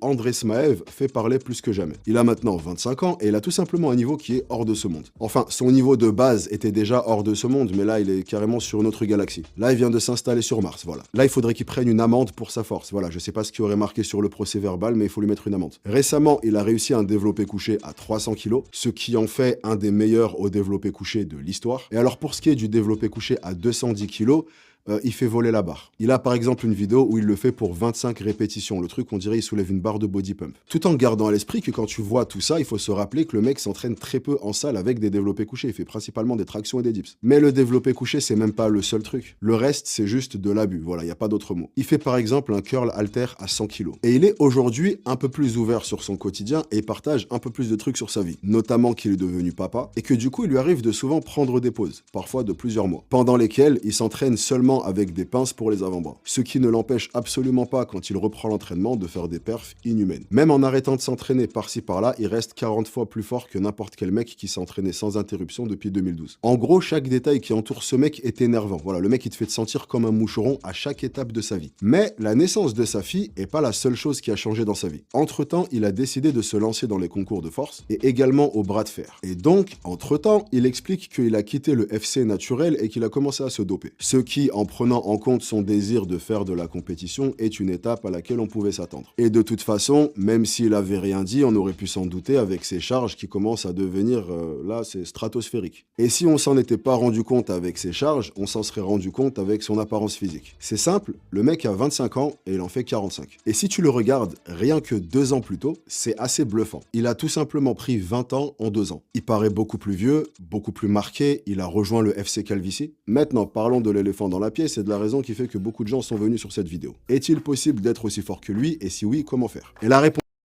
André Smaev fait parler plus que jamais. Il a maintenant 25 ans et il a tout simplement un niveau qui est hors de ce monde. Enfin, son niveau de base était déjà hors de ce monde, mais là, il est carrément sur une autre galaxie. Là, il vient de s'installer sur Mars, voilà. Là, il faudrait qu'il prenne une amende pour sa force. Voilà, je sais pas ce qui aurait marqué sur le procès verbal, mais il faut lui mettre une amende. Récemment, il a réussi un développé couché à 300 kg, ce qui en fait un des meilleurs au développé couché de l'histoire. Et alors, pour ce qui est du développé couché à 210 kg, il fait voler la barre. Il a par exemple une vidéo où il le fait pour 25 répétitions. Le truc, on dirait il soulève une barre de body pump. Tout en gardant à l'esprit que quand tu vois tout ça, il faut se rappeler que le mec s'entraîne très peu en salle avec des développés couchés. Il fait principalement des tractions et des dips. Mais le développé couché, c'est même pas le seul truc. Le reste, c'est juste de l'abus. Voilà, il n'y a pas d'autre mot. Il fait par exemple un curl halter à 100 kg. Et il est aujourd'hui un peu plus ouvert sur son quotidien et partage un peu plus de trucs sur sa vie. Notamment qu'il est devenu papa et que du coup, il lui arrive de souvent prendre des pauses, parfois de plusieurs mois, pendant lesquelles il s'entraîne seulement avec des pinces pour les avant-bras. Ce qui ne l'empêche absolument pas, quand il reprend l'entraînement, de faire des perfs inhumaines. Même en arrêtant de s'entraîner par-ci par-là, il reste 40 fois plus fort que n'importe quel mec qui s'entraînait sans interruption depuis 2012. En gros, chaque détail qui entoure ce mec est énervant. Voilà, le mec, il te fait te sentir comme un moucheron à chaque étape de sa vie. Mais la naissance de sa fille est pas la seule chose qui a changé dans sa vie. Entre-temps, il a décidé de se lancer dans les concours de force et également au bras de fer. Et donc, entre-temps, il explique qu'il a quitté le FC naturel et qu'il a commencé à se doper. Ce qui, en prenant en compte son désir de faire de la compétition, est une étape à laquelle on pouvait s'attendre. Et de toute façon, même s'il avait rien dit, on aurait pu s'en douter avec ses charges qui commencent à devenir, là, c'est stratosphérique. Et si on s'en était pas rendu compte avec ses charges, on s'en serait rendu compte avec son apparence physique. C'est simple, le mec a 25 ans et il en fait 45. Et si tu le regardes rien que 2 ans plus tôt, c'est assez bluffant. Il a tout simplement pris 20 ans en 2 ans. Il paraît beaucoup plus vieux, beaucoup plus marqué, il a rejoint le FC Calvicie. Maintenant, parlons de l'éléphant dans la pièce et de la raison qui fait que beaucoup de gens sont venus sur cette vidéo. Est-il possible d'être aussi fort que lui, et si oui, comment faire? Et la réponse